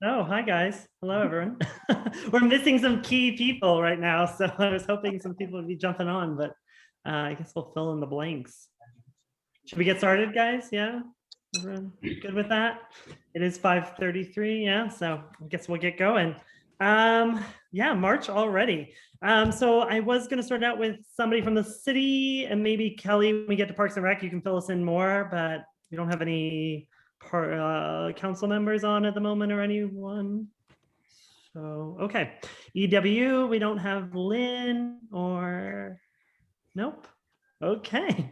Oh, hi guys. Hello, everyone. We're missing some key people right now, so I was hoping some people would be jumping on, but I guess we'll fill in the blanks. Should we get started, guys? Yeah? Everyone good with that? It is 5:33, yeah, so I guess we'll get going. Yeah, March already. So I was going to start out with somebody from the city, and maybe Kelly, when we get to Parks and Rec, you can fill us in more, but we don't have any council members on at the moment or anyone. So, okay. EW, we don't have Lynn or, nope. Okay.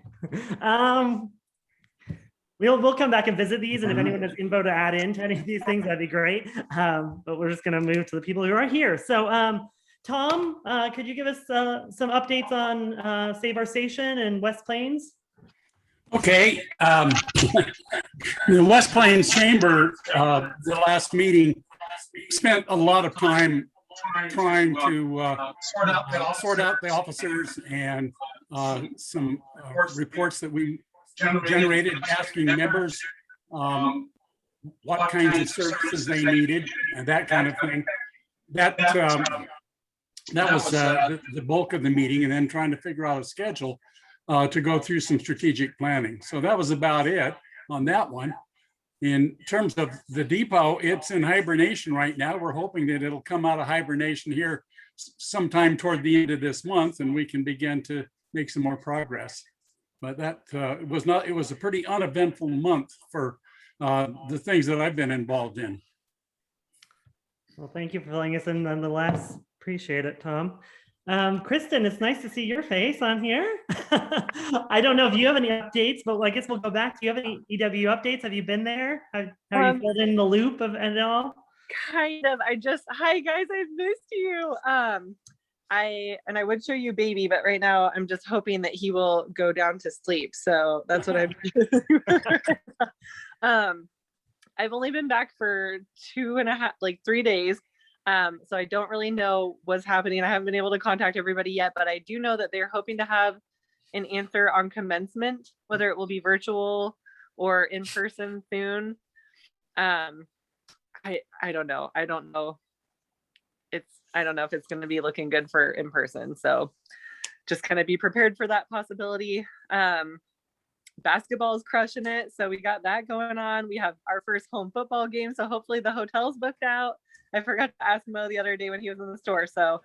We'll come back and visit these, and if anyone has info to add into any of these things, that'd be great. But we're just going to move to the people who are here. So, Tom, could you give us some updates on Save Our Station and West Plains? Okay. The West Plains Chamber, the last meeting, spent a lot of time trying to sort out the officers and some reports that we generated, asking members what kinds of services they needed and that kind of thing. That was the bulk of the meeting, and then trying to figure out a schedule to go through some strategic planning. So that was about it on that one. In terms of the depot, it's in hibernation right now. We're hoping that it'll come out of hibernation here sometime toward the end of this month, and we can begin to make some more progress. But that it was a pretty uneventful month for the things that I've been involved in. Well, thank you for filling us in nonetheless. Appreciate it, Tom. Kristen, it's nice to see your face on here. I don't know if you have any updates, but I guess we'll go back. Do you have any EW updates? Have you been there? Have you filled in the loop of it all? Kind of. Hi guys, I've missed you. I would show you baby, but right now I'm just hoping that he will go down to sleep. So that's what I've only been back for 3 days. So I don't really know what's happening. I haven't been able to contact everybody yet, but I do know that they're hoping to have an answer on commencement, whether it will be virtual or in person soon. I don't know. I don't know if it's going to be looking good for in person. So just kind of be prepared for that possibility. Basketball is crushing it. So we got that going on. We have our first home football game. So hopefully the hotel's booked out. I forgot to ask Mo the other day when he was in the store. So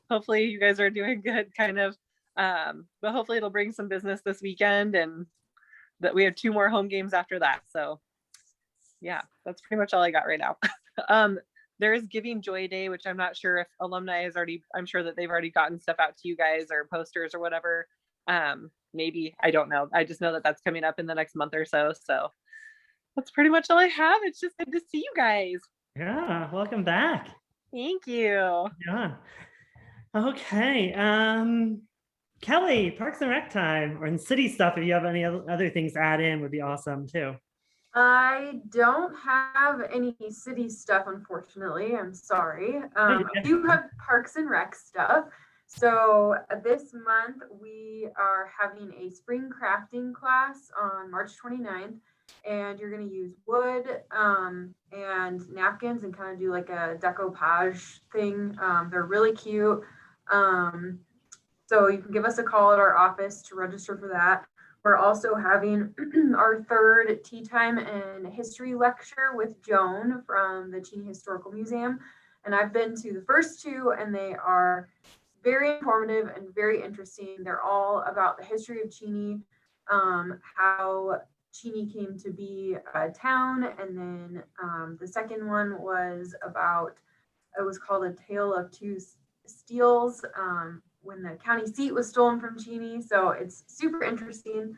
hopefully you guys are doing good kind of, but hopefully it'll bring some business this weekend, and that we have 2 more home games after that. So yeah, that's pretty much all I got right now. There is Giving Joy Day, which I'm not sure if alumni I'm sure that they've already gotten stuff out to you guys or posters or whatever. Maybe, I don't know. I just know that that's coming up in the next month or so. So that's pretty much all I have. It's just good to see you guys. Yeah, welcome back. Thank you. Yeah. Okay. Kelly, Parks and Rec time, or in city stuff, if you have any other things to add in, would be awesome too. I don't have any city stuff, unfortunately. I'm sorry. I do have Parks and Rec stuff. So this month we are having a spring crafting class on March 29th, and you're going to use wood and napkins and kind of do like a decoupage thing. They're really cute. So you can give us a call at our office to register for that. We're also having our 3rd tea time and history lecture with Joan from the Cheney Historical Museum. And I've been to the first 2, and they are very informative and very interesting. They're all about the history of Cheney, how Cheney came to be a town. And then the second one was it was called A Tale of Two Steels, when the county seat was stolen from Cheney. So it's super interesting.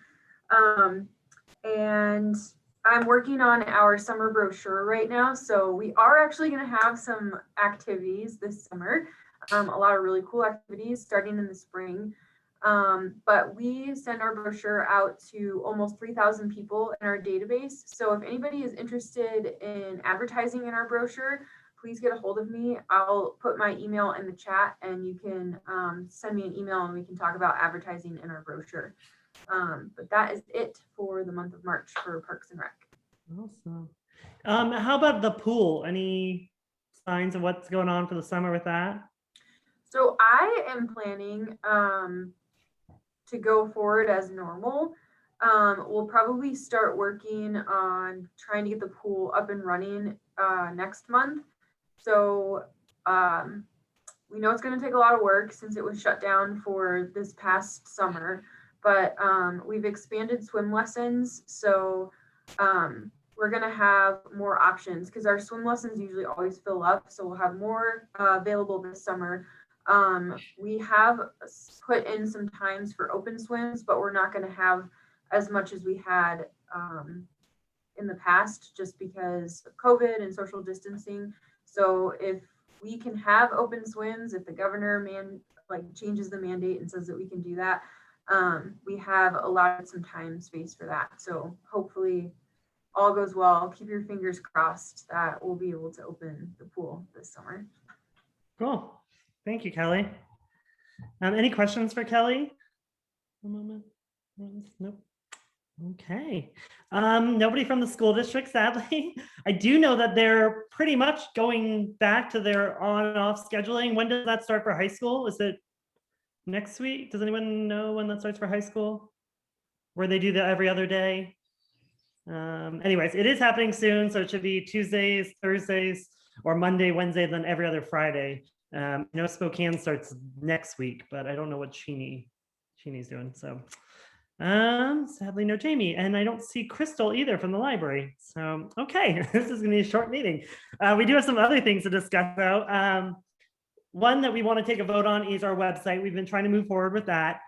And I'm working on our summer brochure right now. So we are actually going to have some activities this summer, a lot of really cool activities starting in the spring. But we send our brochure out to almost 3,000 people in our database. So if anybody is interested in advertising in our brochure, please get a hold of me. I'll put my email in the chat, and you can send me an email and we can talk about advertising in our brochure. But that is it for the month of March for Parks and Rec. Awesome. How about the pool? Any signs of what's going on for the summer with that? So I am planning to go forward as normal. We'll probably start working on trying to get the pool up and running next month. So we know it's going to take a lot of work since it was shut down for this past summer, but we've expanded swim lessons. So we're going to have more options because our swim lessons usually always fill up. So we'll have more available this summer. We have put in some times for open swims, but we're not going to have as much as we had in the past just because of COVID and social distancing. So if we can have open swims, if the governor changes the mandate and says that we can do that, we have allotted some time space for that. So hopefully all goes well. Keep your fingers crossed that we'll be able to open the pool this summer. Cool. Thank you, Kelly. Any questions for Kelly? One moment. Nope. Okay. Nobody from the school district, sadly. I do know that they're pretty much going back to their on and off scheduling. When does that start for high school? Is it next week? Does anyone know when that starts for high school? Where they do the every other day? Anyways, it is happening soon. So it should be Tuesdays, Thursdays, or Monday, Wednesday, then every other Friday. I know Spokane starts next week, but I don't know what Cheney's doing. So sadly no Jamie, and I don't see Crystal either from the library. So okay, this is gonna be a short meeting. We do have some other things to discuss though. One that we want to take a vote on is our website. We've been trying to move forward with that.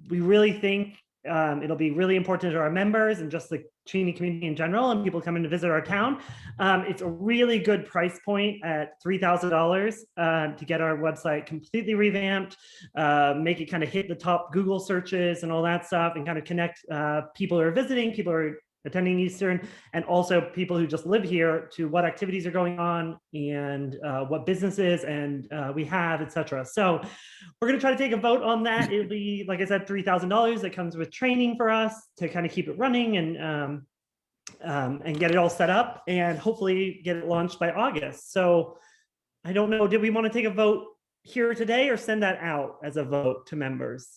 We really think it'll be really important to our members and just the Cheney community in general and people coming to visit our town. It's a really good price point at $3,000 to get our website completely revamped, make it kind of hit the top Google searches and all that stuff, and kind of connect people who are visiting, people who are attending Eastern, and also people who just live here to what activities are going on and what businesses and we have, etc. So we're going to try to take a vote on that. It'll be, like I said, $3,000. That comes with training for us to kind of keep it running and get it all set up and hopefully get it launched by August. So I don't know, did we want to take a vote here today or send that out as a vote to members?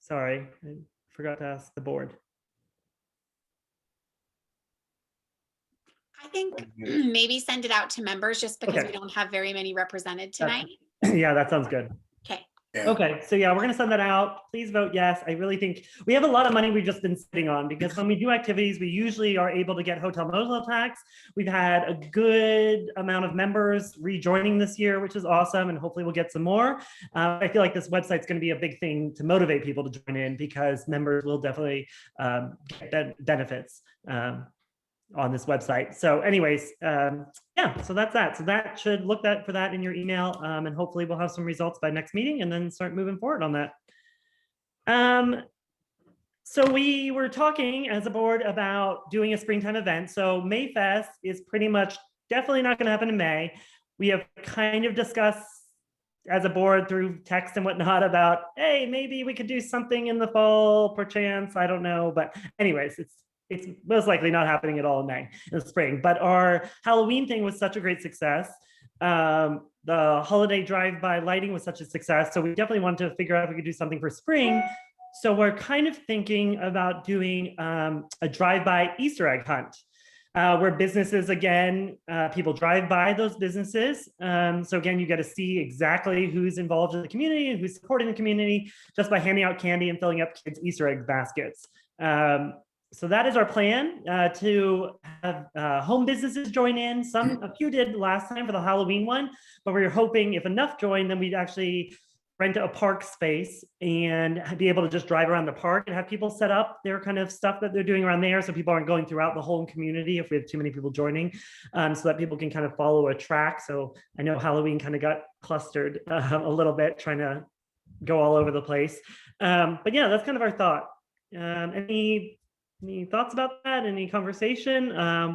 Sorry, I forgot to ask the board. I think maybe send it out to members just because Okay. we don't have very many represented tonight. Yeah, that sounds good. Okay. Okay, so yeah, we're gonna send that out. Please vote yes. I really think we have a lot of money we've just been sitting on because when we do activities, we usually are able to get hotel motel tax. We've had a good amount of members rejoining this year, which is awesome, and hopefully we'll get some more. I feel like this website's gonna be a big thing to motivate people to join in because members will definitely get benefits on this website. So anyways, yeah, so that's that. So that should look for that in your email, and hopefully we'll have some results by next meeting and then start moving forward on that. So we were talking as a board about doing a springtime event. So Mayfest is pretty much definitely not going to happen in May. We have kind of discussed as a board through text and whatnot about, hey, maybe we could do something in the fall, perchance, I don't know. But anyways, it's most likely not happening at all in May, in the spring. But our Halloween thing was such a great success. The holiday drive-by lighting was such a success. So we definitely wanted to figure out if we could do something for spring. So we're kind of thinking about doing a drive-by Easter egg hunt. Where businesses, again, people drive by those businesses. So again, you get to see exactly who's involved in the community and who's supporting the community just by handing out candy and filling up kids' Easter egg baskets. So that is our plan, to have home businesses join in. A few did last time for the Halloween one, but we were hoping if enough join, then we'd actually rent a park space and be able to just drive around the park and have people set up their kind of stuff that they're doing around there, so people aren't going throughout the whole community if we have too many people joining, so that people can kind of follow a track. So I know Halloween kind of got clustered a little bit, trying to go all over the place. But yeah, that's kind of our thought. Any Any thoughts about that? Any conversation?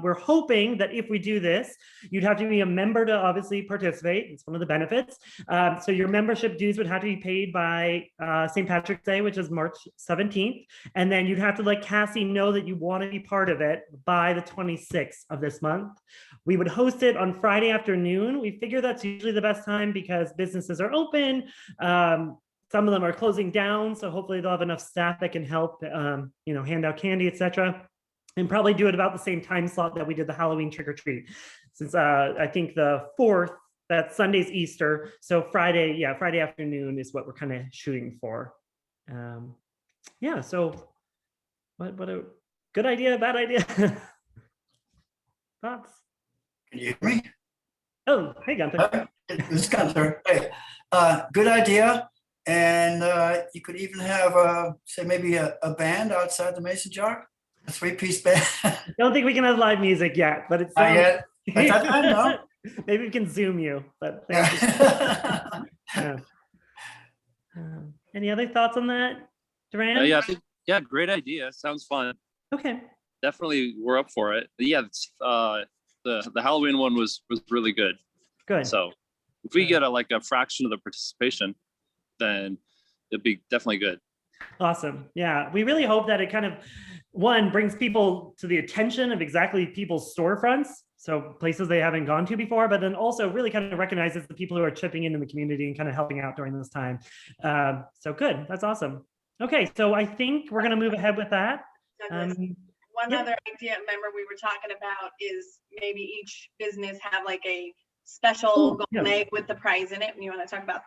We're hoping that if we do this, you'd have to be a member to obviously participate. It's one of the benefits. So your membership dues would have to be paid by St. Patrick's Day, which is March 17th. And then you'd have to let Cassie know that you want to be part of it by the 26th of this month. We would host it on Friday afternoon. We figure that's usually the best time because businesses are open. Some of them are closing down, so hopefully they'll have enough staff that can help, hand out candy, etc. And probably do it about the same time slot that we did the Halloween trick or treat. Since I think the 4th, that's Sunday's Easter, so Friday afternoon is what we're kind of shooting for. So what a good idea, bad idea. Thoughts? Can you hear me? Oh, hey, Gunther. This is Gunther. Hey, good idea. And you could even have, say, maybe a band outside the Mason jar, a 3-piece band. Don't think we can have live music yet, but it's Not yet. But I know. Maybe we can Zoom you, but Yeah. yeah. Any other thoughts on that, Duran? Yeah, I think, great idea. Sounds fun. Okay. Definitely, we're up for it. But yeah, the Halloween one was really good. Good. So if we get a fraction of the participation, then it'd be definitely good. Awesome. Yeah, we really hope that it kind of, one, brings people to the attention of exactly people's storefronts, so places they haven't gone to before, but then also really kind of recognizes the people who are chipping in the community and kind of helping out during this time. So good. That's awesome. Okay, so I think we're going to move ahead with that. Douglas, one yeah. other idea, remember we were talking about, is maybe each business have like a special golden egg with the prize in it. You want to talk about?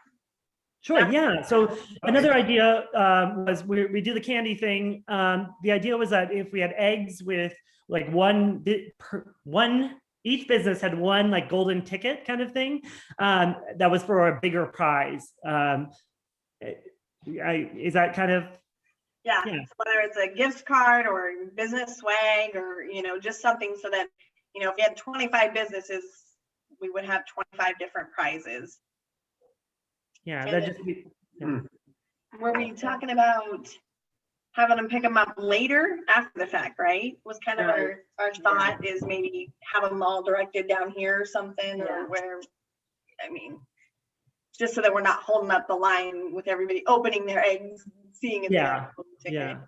Sure, yeah. So another idea was we do the candy thing. The idea was that if we had eggs with like each business had one like golden ticket kind of thing, that was for a bigger prize. Is that kind of? Yeah, Yeah. so whether it's a gift card or business swag or, just something so that, if you had 25 businesses, we would have 25 different prizes. Yeah, And that then- just be. Were we talking about having them pick them up later after the fact, right? Was kind of our thought is maybe have them all directed down here or something, or where, just so that we're not holding up the line with everybody opening their eggs, seeing it. Yeah. Yeah.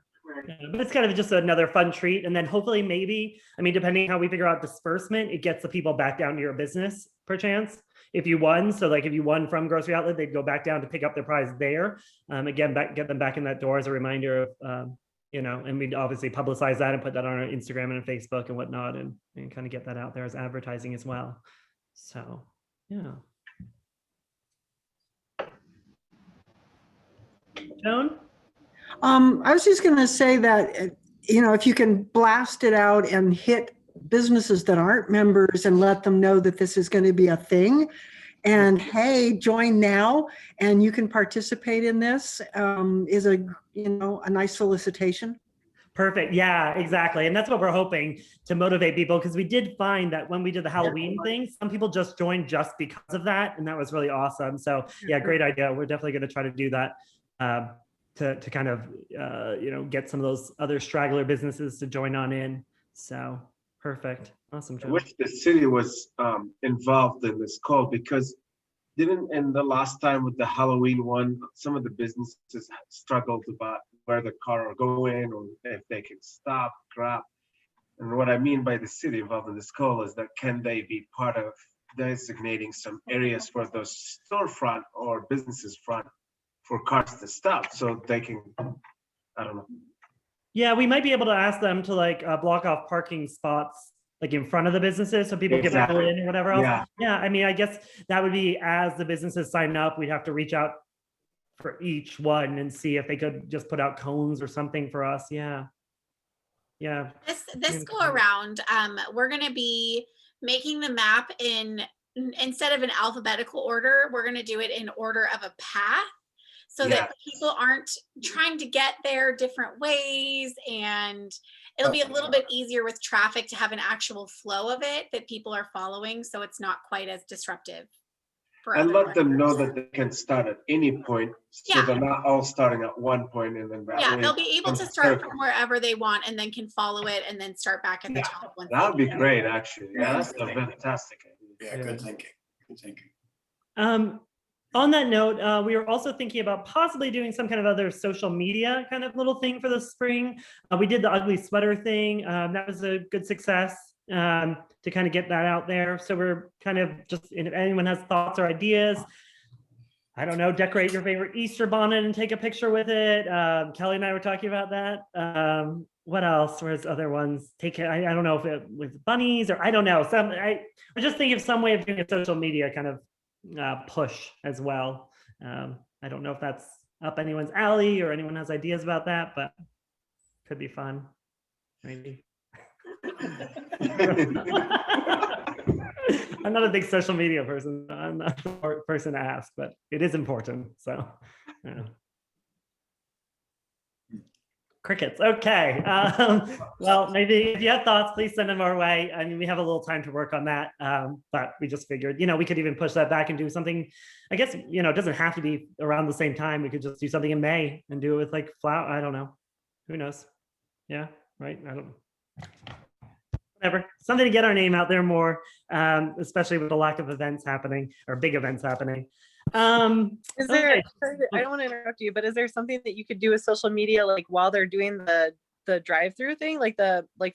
But it's kind of just another fun treat. And then hopefully maybe, depending how we figure out disbursement, it gets the people back down to your business perchance. If you won, so like if you won from Grocery Outlet, they'd go back down to pick up their prize there. Again, get them back in that door as a reminder of, and we'd obviously publicize that and put that on our Instagram and Facebook and whatnot, and kind of get that out there as advertising as well. So, yeah. Joan? I was just going to say that, if you can blast it out and hit businesses that aren't members and let them know that this is going to be a thing, and hey, join now and you can participate in this, is a nice solicitation. Perfect. Yeah, exactly. And that's what we're hoping to motivate people, because we did find that when we did the Halloween thing, some people just joined just because of that. And that was really awesome. So yeah, great idea. We're definitely going to try to do that to kind of, get some of those other straggler businesses to join on in. So perfect. Awesome. I wish the city was involved in this call, because in the last time with the Halloween one, some of the businesses struggled about where the car are going or if they can stop, grab. And what I mean by the city involved in this call is that can they be part of designating some areas for those storefront or businesses front for cars to stop so they can, I don't know. Yeah, we might be able to ask them to block off parking spots like in front of the businesses so people can pull in or whatever else. Yeah, I guess that would be as the businesses sign up, we'd have to reach out for each one and see if they could just put out cones or something for us. Yeah. This go around, we're going to be making the map instead of an alphabetical order, we're going to do it in order of a path, so that people aren't trying to get there different ways, and it'll be a little bit easier with traffic to have an actual flow of it that people are following, so it's not quite as disruptive. for And other let them know that they can start at any point, so Yeah. they're not all starting at one point and then that Yeah, way they'll be able comes to a start circle. from wherever they want and then can follow it and then start back at the top. once That would they be get great, actually. Yeah. That's a fantastic idea. Yeah, good thinking. Good thinking. On that note, we were also thinking about possibly doing some kind of other social media kind of little thing for the spring. We did the ugly sweater thing. That was a good success to kind of get that out there. So we're kind of just, if anyone has thoughts or ideas, I don't know, decorate your favorite Easter bonnet and take a picture with it. Kelly and I were talking about that. What else? Where's other ones? Take it. I don't know if it with bunnies or I don't know. I just think of some way of doing a social media kind of push as well. I don't know if that's up anyone's alley or anyone has ideas about that, but could be fun. Maybe. I'm not a big social media person. I'm not the person to ask, but it is important. So, yeah. Crickets. Okay. Well, maybe if you have thoughts, please send them our way. I mean, we have a little time to work on that, but we just figured, we could even push that back and do something. I guess, it doesn't have to be around the same time. We could just do something in May and do it with like flower. I don't know. Who knows? Yeah. Right. I don't know. Whatever, something to get our name out there more, especially with the lack of events happening or big events happening. Is there, okay. I don't want to interrupt you, but is there something that you could do with social media, like while they're doing the drive-through thing, like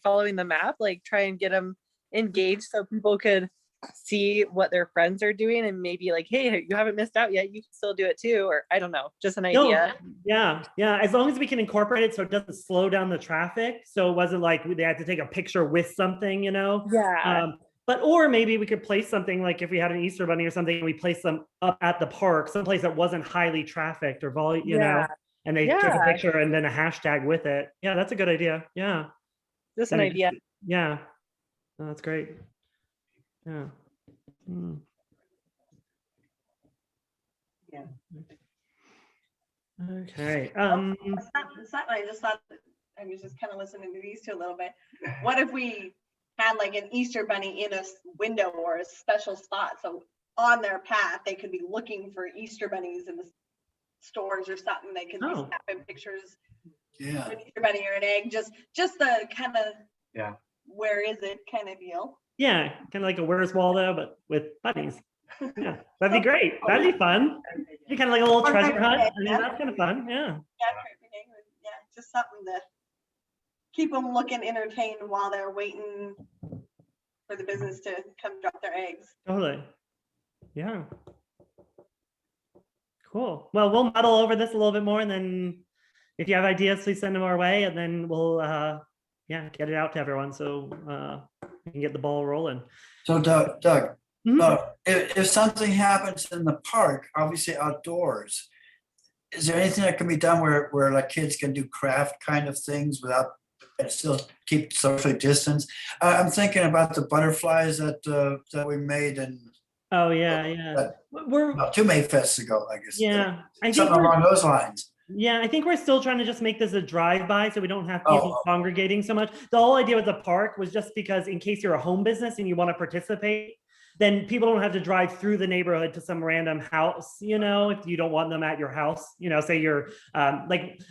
following the map, like try and get them engaged so people could see what their friends are doing and maybe like, hey, you haven't missed out yet, you can still do it too, or I don't know, just an idea. Yeah, as long as we can incorporate it so it doesn't slow down the traffic, so it wasn't like they had to take a picture with something, Yeah. But or maybe we could place something like if we had an Easter bunny or something, we place them up at the park, someplace that wasn't highly trafficked or volume, and they took a picture and then a hashtag with it. Yeah, that's a good idea. Yeah, Just an idea. Yeah, oh, that's great. Yeah. Yeah. Okay. It's not, I just thought, I was just kind of listening to these two a little bit. What if we had like an Easter bunny in a window or a special spot? So on their path, they could be looking for Easter bunnies in the stores or something. They could be snapping pictures. Yeah. Of an Easter bunny or an egg, just the kind of where is it kind of deal. Yeah, kind of like a Where's Waldo, but with bunnies. Yeah, that'd be great. That'd be fun. Be kind of like a little treasure hunt. I mean, that's kind of fun. Yeah. Yeah, just something to keep them looking entertained while they're waiting for the business to come drop their eggs. Totally. Yeah. Cool. Well, we'll muddle over this a little bit more, and then if you have ideas, please send them our way, and then we'll get it out to everyone so we can get the ball rolling. So Doug, if something happens in the park, obviously outdoors, is there anything that can be done where like kids can do craft kind of things without and still keep socially distanced? I'm thinking about the butterflies that we made and We're 2 Mayfests ago, I guess. Yeah, I think something along those lines. Yeah, I think we're still trying to just make this a drive-by so we don't have people congregating so much. The whole idea with the park was just because in case you're a home business and you want to participate, then people don't have to drive through the neighborhood to some random house, if you don't want them at your house, say you're like,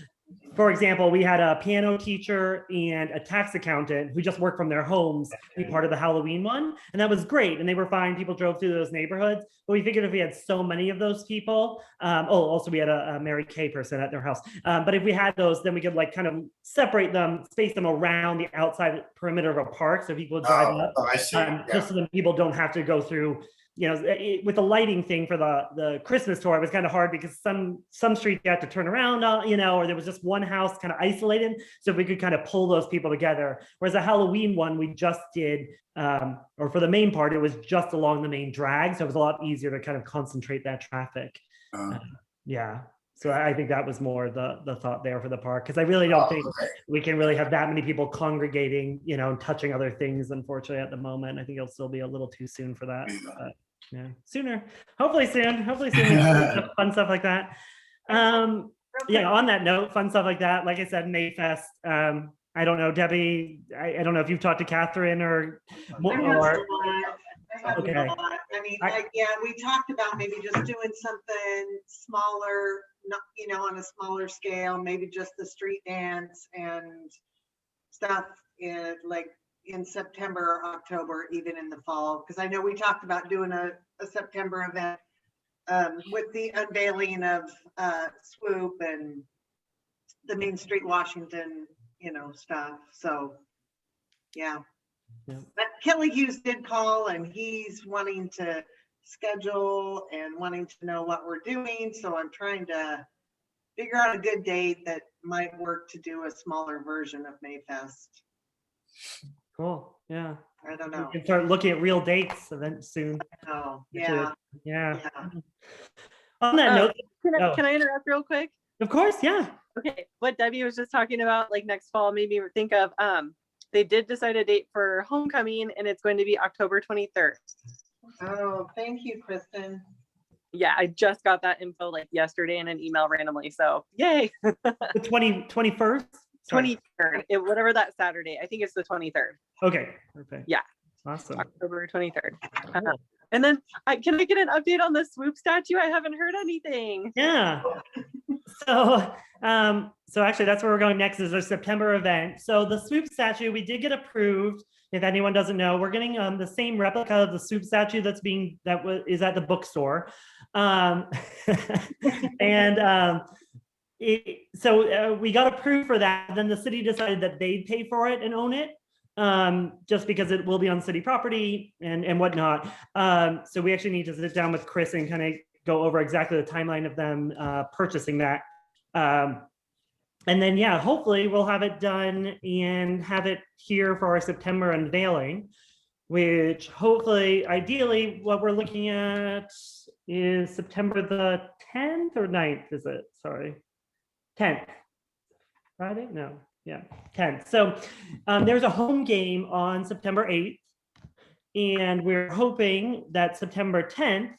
for example, we had a piano teacher and a tax accountant who just worked from their homes be part of the Halloween one. And that was great. And they were fine. People drove through those neighborhoods. But we figured if we had so many of those people, also we had a Mary Kay person at their house. But if we had those, then we could like kind of separate them, space them around the outside perimeter of a park. So people would drive up, I see. just so that people don't have to go through. With the lighting thing for the Christmas tour, it was kind of hard because some streets you had to turn around, or there was just one house kind of isolated. So if we could kind of pull those people together. Whereas the Halloween one we just did, or for the main part, it was just along the main drag. So it was a lot easier to kind of concentrate that traffic. So I think that was more the thought there for the park, because I really don't think we can really have that many people congregating, and touching other things, unfortunately, at the moment. I think it'll still be a little too soon for that. But sooner. Hopefully soon. Fun stuff like that. On that note, fun stuff like that. Like I said, Mayfest. I don't know, Debbie. I don't know if you've talked to Catherine or. have Okay. not. I mean, like, yeah, we talked about maybe just doing something smaller, not, you know, on a smaller scale, maybe just the street dance and stuff in like in September, October, even in the fall. Because I know we talked about doing a September event with the unveiling of Swoop and the Main Street Washington, you know, stuff. So, yeah. Yeah. But Kelly Hughes did call and he's wanting to schedule and wanting to know what we're doing. So I'm trying to figure out a good date that might work to do a smaller version of Mayfest. Cool. Yeah. I don't We know. can start looking at real dates event soon. Oh, Actually, yeah. Yeah. Yeah. On that note, Can I interrupt real quick? of course, yeah. Okay, what Debbie was just talking about, like next fall, made me think of, they did decide a date for homecoming and it's going to be October 23rd. Oh, thank you, Kristen. Yeah, I just got that info like yesterday in an email randomly. So yay. The 21st? Sorry. 23rd, whatever that Saturday. I think it's the 23rd. Okay. Perfect. Yeah. Awesome. October 23rd. Cool. And then can I get an update on the Swoop statue? I haven't heard anything. Yeah. So, so actually that's where we're going next is our September event. So the Swoop statue, we did get approved. If anyone doesn't know, we're getting the same replica of the Swoop statue is at the bookstore. And we got approved for that. Then the city decided that they'd pay for it and own it. Just because it will be on city property and whatnot. So we actually need to sit down with Chris and kind of go over exactly the timeline of them purchasing that. And then, yeah, hopefully we'll have it done and have it here for our September unveiling, which hopefully, ideally, what we're looking at is September the 10th or 9th, is it? Sorry, 10th. Friday? No. Yeah, 10th. So there's a home game on September 8th, and we're hoping that September 10th,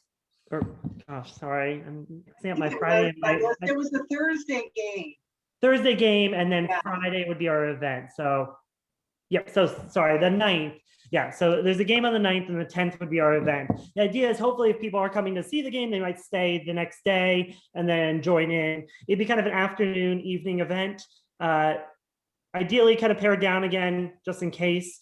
or gosh, sorry, I'm looking at my Friday. It was the Thursday game. Thursday game, and then Friday would be our event. So, yep, so sorry, the 9th. Yeah, so there's a game on the 9th and the 10th would be our event. The idea is hopefully if people are coming to see the game, they might stay the next day and then join in. It'd be kind of an afternoon, evening event. Ideally kind of pared down again, just in case,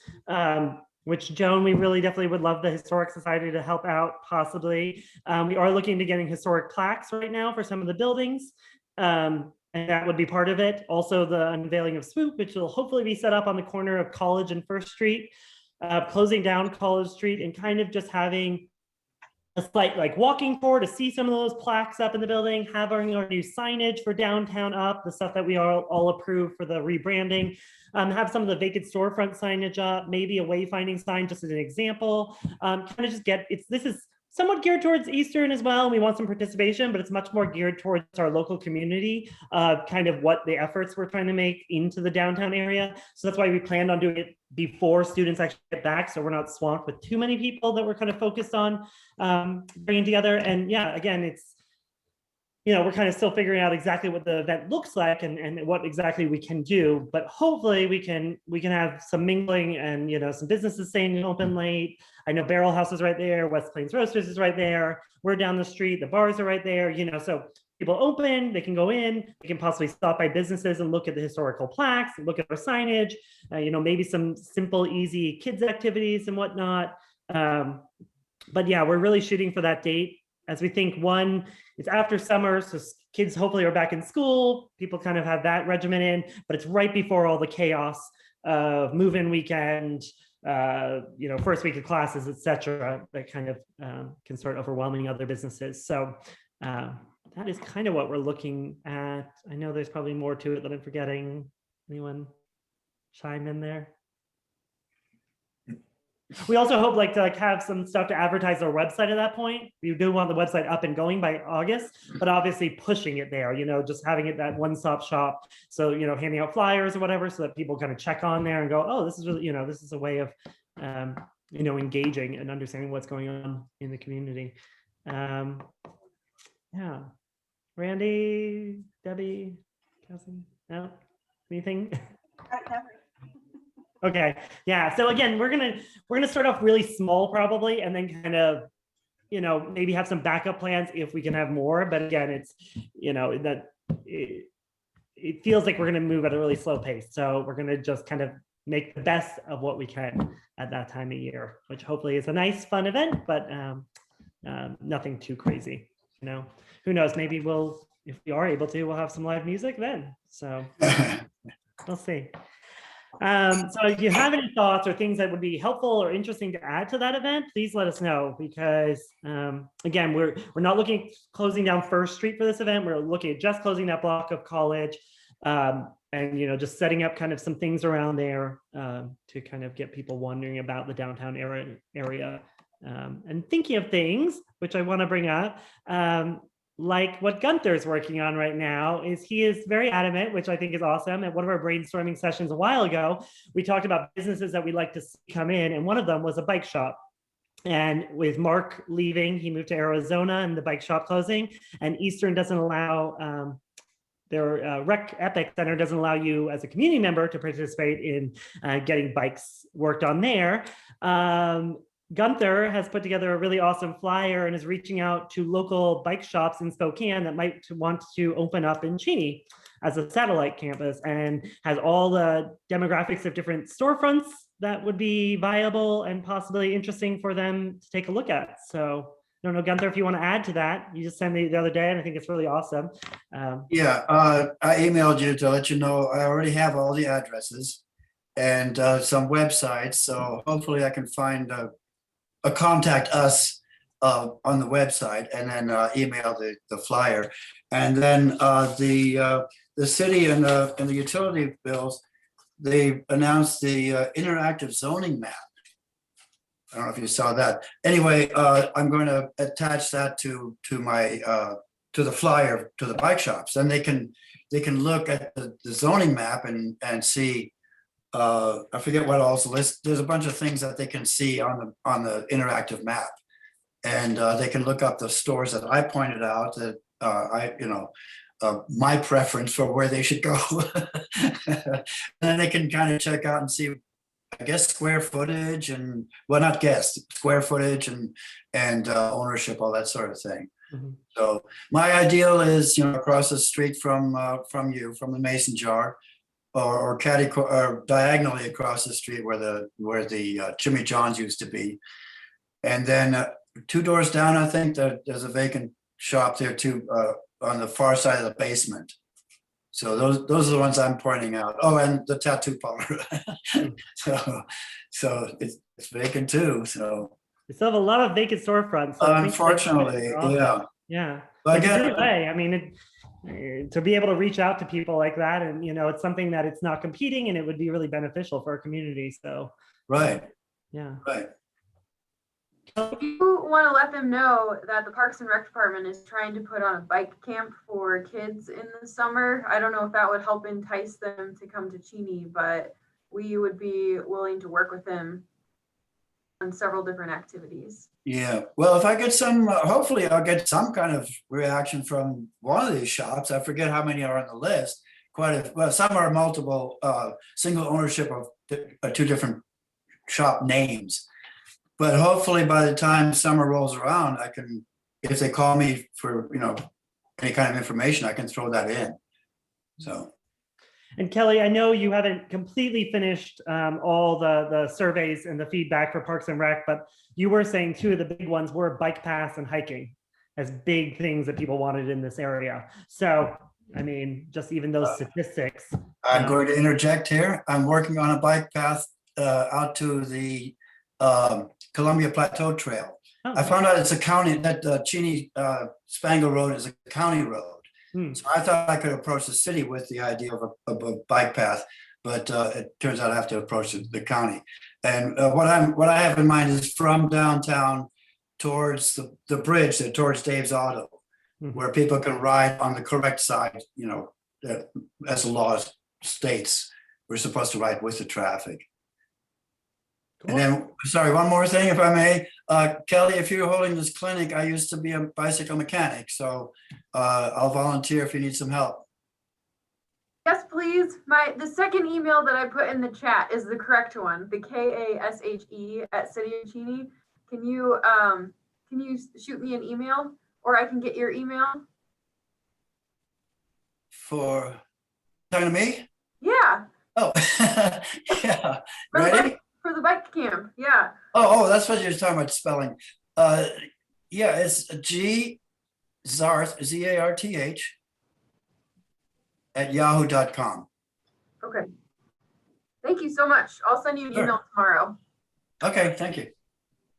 which Joan, we really definitely would love the Historic Society to help out possibly. We are looking to getting historic plaques right now for some of the buildings. And that would be part of it. Also the unveiling of Swoop, which will hopefully be set up on the corner of College and First Street, closing down College Street and kind of just having a slight like walking tour to see some of those plaques up in the building, having our new signage for downtown up, the stuff that we are all approved for the rebranding, have some of the vacant storefront signage up, maybe a wayfinding sign just as an example, kind of just this is somewhat geared towards Eastern as well. We want some participation, but it's much more geared towards our local community, kind of what the efforts we're trying to make into the downtown area. So that's why we planned on doing it before students actually get back, so we're not swamped with too many people that we're kind of focused on bringing together. And yeah, again, it's, we're kind of still figuring out exactly what the event looks like and what exactly we can do, but hopefully we can have some mingling and, some businesses staying open late. I know Barrel House is right there. West Plains Roasters is right there. We're down the street. The bars are right there, so people open, they can go in, they can possibly stop by businesses and look at the historical plaques, look at our signage, maybe some simple, easy kids activities and whatnot. But yeah, we're really shooting for that date. As we think, one, it's after summer, so kids hopefully are back in school. People kind of have that regimen in, but it's right before all the chaos of move-in weekend, first week of classes, etc. That kind of can start overwhelming other businesses. So that is kind of what we're looking at. I know there's probably more to it that I'm forgetting. Anyone chime in there? We also hope to have some stuff to advertise our website at that point. We do want the website up and going by August, but obviously pushing it there, just having it that one-stop shop. So, handing out flyers or whatever so that people kind of check on there and go, oh, this is really, this is a way of, engaging and understanding what's going on in the community. Yeah. Randy, Debbie, Kelsey, no, anything? Okay, yeah. So again, we're gonna start off really small probably, and then kind of, maybe have some backup plans if we can have more. But again, it's, that it feels like we're gonna move at a really slow pace. So we're gonna just kind of make the best of what we can at that time of year, which hopefully is a nice, fun event, but nothing too crazy. Who knows? Maybe if we are able to, we'll have some live music then. So we'll see. So if you have any thoughts or things that would be helpful or interesting to add to that event, please let us know, because again, we're not looking at closing down First Street for this event. We're looking at just closing that block of College, and just setting up kind of some things around there to kind of get people wondering about the downtown area and thinking of things, which I want to bring up. Like what Gunther's working on right now is he is very adamant, which I think is awesome. At one of our brainstorming sessions a while ago, we talked about businesses that we'd like to see come in, and one of them was a bike shop. And with Mark leaving, he moved to Arizona and the bike shop closing, and Eastern doesn't allow, their Rec Epic Center doesn't allow you as a community member to participate in getting bikes worked on there. Gunther has put together a really awesome flyer and is reaching out to local bike shops in Spokane that might want to open up in Cheney as a satellite campus, and has all the demographics of different storefronts that would be viable and possibly interesting for them to take a look at. So I don't know, Gunther, if you want to add to that. You just sent me the other day, and I think it's really awesome. Yeah, I emailed you to let you know I already have all the addresses and some websites. So hopefully I can find a contact us on the website, and then email the flyer. And then the city and the utility bills, they announced the interactive zoning map. I don't know if you saw that. Anyway, I'm going to attach that to my to the flyer to the bike shops, and they can look at the zoning map and see. I forget what else list. There's a bunch of things that they can see on the interactive map, and they can look up the stores that I pointed out that my preference for where they should go. And then they can kind of check out and see, I guess, square footage and, well, not guess, square footage and ownership, all that sort of thing. Mm-hmm. So my ideal is, across the street from the Mason Jar, or diagonally across the street where the Jimmy John's used to be. And then 2 doors down, I think there's a vacant shop there too, on the far side of the basement. So those are the ones I'm pointing out. Oh, and the tattoo parlor. so it's vacant too. So we still have a lot of vacant storefronts. So unfortunately, yeah. Yeah. But again, again, I mean, to be able to reach out to people like that, and it's something that it's not competing, and it would be really beneficial for our community. So right. Yeah. Right. If you want to let them know that the Parks and Rec Department is trying to put on a bike camp for kids in the summer, I don't know if that would help entice them to come to Cheney, but we would be willing to work with them on several different activities. Yeah, well, if I get some, hopefully I'll get some kind of reaction from one of these shops. I forget how many are on the list. Well, some are multiple single ownership of 2 different shop names. But hopefully by the time summer rolls around, I can, if they call me for, any kind of information, I can throw that in. So. And Kelly, I know you haven't completely finished all the surveys and the feedback for Parks and Rec, but you were saying 2 of the big ones were bike paths and hiking as big things that people wanted in this area. So, I mean, just even those statistics. I'm going to interject here. I'm working on a bike path out to the Columbia Plateau Trail. Oh, I found out it's a county, that Cheney Spangle Road is a county road. So I thought I could approach the city with the idea of a bike path, but it turns out I have to approach the county. And what I have in mind is from downtown towards the bridge, towards Dave's Auto, where people can ride on the correct side, as the law states, we're supposed to ride with the traffic. And then, sorry, one more thing, if I may. Kelly, if you're holding this clinic, I used to be a bicycle mechanic, so I'll volunteer if you need some help. Yes, please. The second email that I put in the chat is the correct one. The KASHE@City of Cheney. Can you shoot me an email, or I can get your email? For talking to me? Yeah. Oh, yeah. For the Ready? for the bike camp. Yeah. Oh, that's what you're talking about spelling. Yeah, it's Zarth, ZARTH @yahoo.com. Okay. Thank you so much. I'll send you an Sure. email tomorrow. Okay, thank you.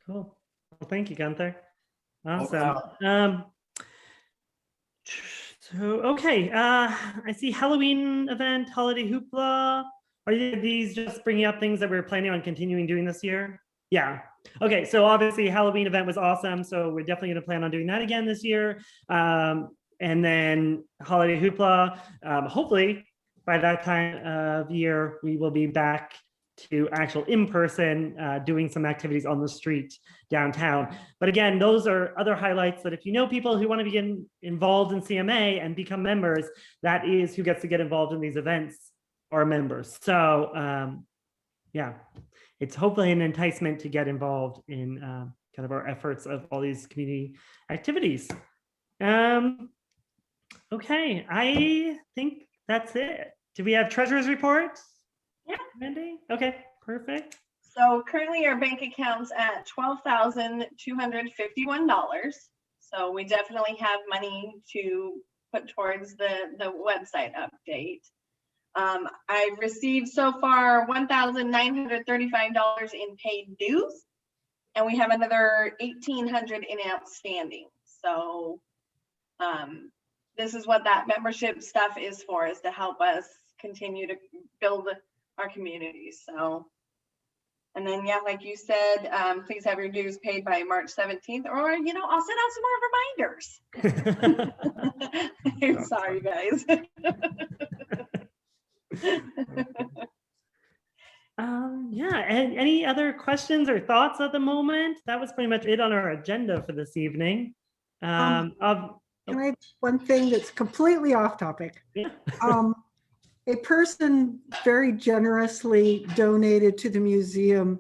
Cool. Well, thank you, Gunther. Awesome. wow. So, okay. I see Halloween event, holiday hoopla. Are these just bringing up things that we're planning on continuing doing this year? Yeah. Okay. So obviously Halloween event was awesome. So we're definitely going to plan on doing that again this year. And then holiday hoopla. Hopefully by that time of year, we will be back to actual in-person doing some activities on the street downtown. But again, those are other highlights that if you know people who want to be involved in CMA and become members, that is who gets to get involved in these events are members. So yeah, it's hopefully an enticement to get involved in kind of our efforts of all these community activities. Okay, I think that's it. Do we have treasurer's report? Yeah. Mandy? Okay, perfect. So currently our bank account's at $12,251. So we definitely have money to put towards the website update. I've received so far $1,935 in paid dues, and we have another $1,800 in outstanding. So this is what that membership stuff is for, is to help us continue to build our communities. So, and then, yeah, like you said, please have your dues paid by March 17th, or, you know, I'll send out some more reminders. I'm sorry, guys. Yeah, and any other questions or thoughts at the moment? That was pretty much it on our agenda for this evening. Can I add one thing that's completely off topic? Yeah. A person very generously donated to the museum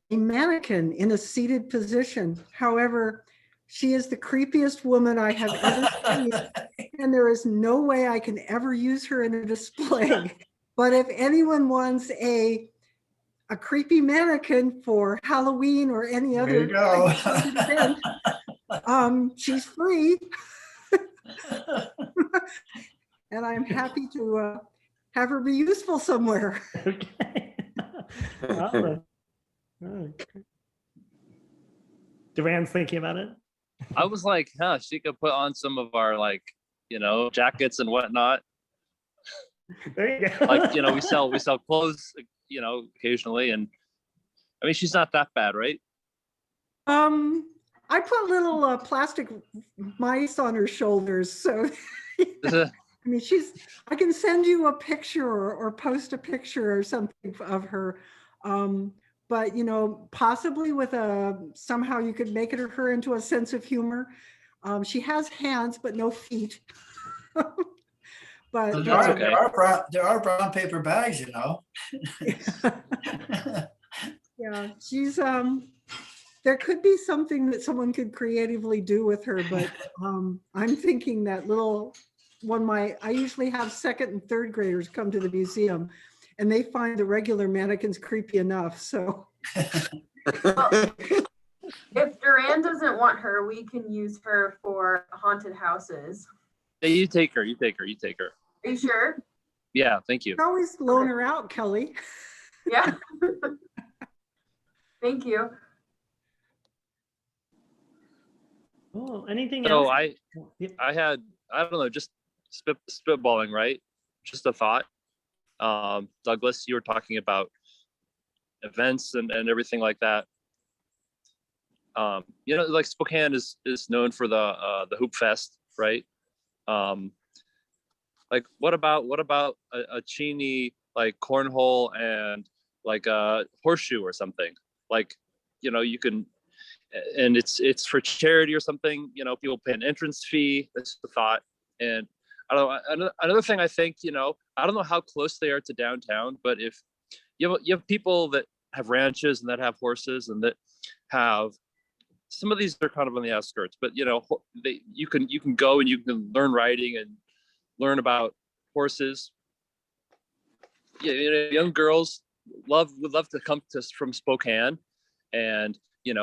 a mannequin in a seated position. However, she is the creepiest woman I have ever seen, and there is no way I can ever use her in a display. But if anyone wants a creepy mannequin for Halloween or any other event, she's free. And I'm happy to have her be useful somewhere. Okay. Awesome. Oh. Duran's thinking about it. I was like, huh, she could put on some of our, like, you know, jackets and whatnot. There you go. Like, you know, we sell clothes, you know, occasionally, and I mean, she's not that bad, right? I put little plastic mice on her shoulders, so I mean, I can send you a picture or post a picture or something of her. But, you know, possibly with somehow you could make her into a sense of humor. She has hands, but no feet. But there are brown paper bags, you know. Yeah, she's there could be something that someone could creatively do with her, but I'm thinking that little one, I usually have second and third graders come to the museum and they find the regular mannequins creepy enough, so. Well, if Duran doesn't want her, we can use her for haunted houses. Yeah, you take her. You take her. Are you sure? Yeah, thank you. You can always loan her out, Kelly. Yeah. Thank you. Cool. Anything So else? I had, I don't know, just spitballing, right? Just a thought. Douglas, you were talking about events and everything like that. You know, like Spokane is known for the Hoop Fest, right? Like what about a Cheney like cornhole and like a horseshoe or something? Like, you know, you can, and it's for charity or something, you know, people pay an entrance fee. That's the thought. And I don't know. Another thing I think, I don't know how close they are to downtown, but if you have people that have ranches and that have horses and that have, some of these are kind of on the outskirts, but you can go and you can learn riding and learn about horses. Yeah, young girls would love to come from Spokane, and I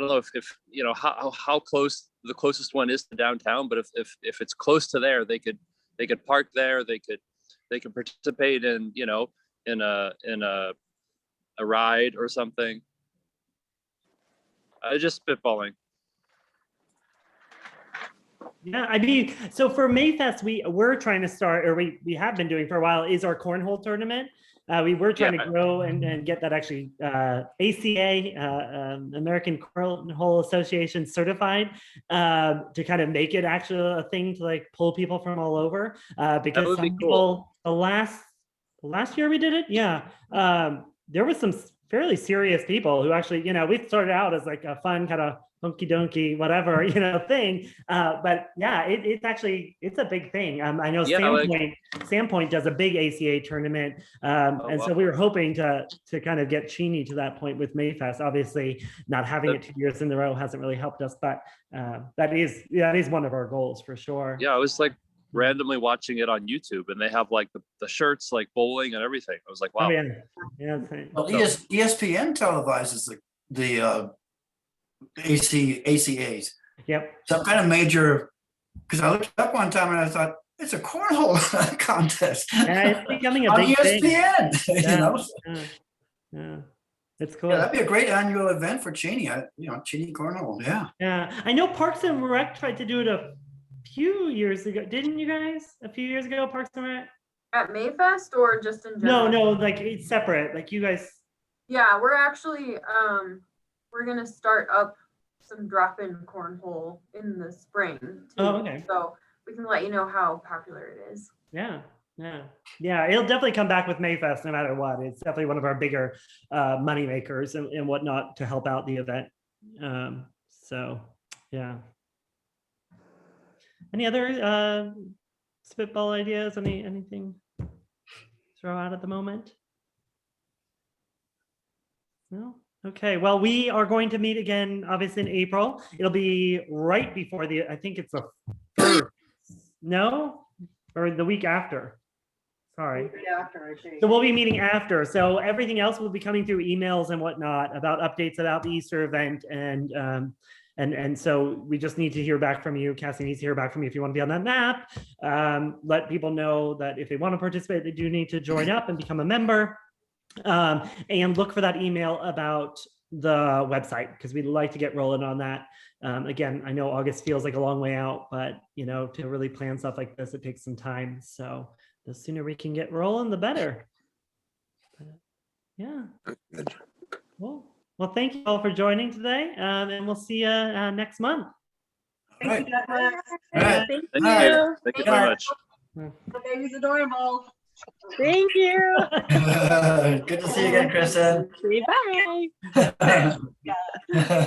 don't know if how close the closest one is to downtown, but if it's close to there, they could park there. They could participate in in a ride or something. Just spitballing. Yeah, I mean, so for Mayfest, we're trying to start, or we have been doing for a while, is our cornhole tournament. We were trying to grow and get that actually ACA, American Cornhole Association certified, to kind of make it actually a thing to like pull people from all over. Because some people, the last year we did it, there was some fairly serious people who actually, we started out as like a fun kind of hunky donkey, whatever, thing. But yeah, it's a big thing. I know Sandpoint does a big ACA tournament. So we were hoping to kind of get Cheney to that point with Mayfest. Obviously not having it 2 years in a row hasn't really helped us, but that is one of our goals for sure. Yeah, I was like randomly watching it on YouTube, and they have like the shirts, like bowling and everything. I was like, wow. Oh, yeah. Well, ESPN televises the ACAs. Yep. Some kind of major, because I looked up one time and I thought it's a cornhole contest. Yeah, it's becoming a on big ESPN. thing. Yeah. It's cool. Yeah, that'd be a great annual event for Cheney. Cheney Cornhole. Yeah. Yeah, I know Parks and Rec tried to do it a few years ago. Didn't you guys? A few years ago, Parks and Rec? At Mayfest or just in general? No, like it's separate. Like you guys. Yeah, we're actually we're gonna start up some drop-in cornhole in the spring too. Oh, okay. So we can let you know how popular it is. Yeah. It'll definitely come back with Mayfest no matter what. It's definitely one of our bigger money makers and whatnot to help out the event. So yeah. Any other spitball ideas? Anything to throw out at the moment? No? Okay, well, we are going to meet again, obviously in April. It'll be right before I think it's the first, no? Or the week after. Sorry. So we'll be meeting after. So everything else will be coming through emails and whatnot about updates about the Easter event. And so we just need to hear back from you. Cassie needs to hear back from you if you want to be on that map. Let people know that if they want to participate, they do need to join up and become a member. And look for that email about the website, because we'd like to get rolling on that. Again, I know August feels like a long way out, but to really plan stuff like this, it takes some time. So the sooner we can get rolling, the better. Yeah. Good. Well, thank you all for joining today, and we'll see you next month. Thank you, Douglas. All right. Thank you. Thank you very much. The baby's adorable. Thank you. Good to see you again, Kristen. Bye. Yeah.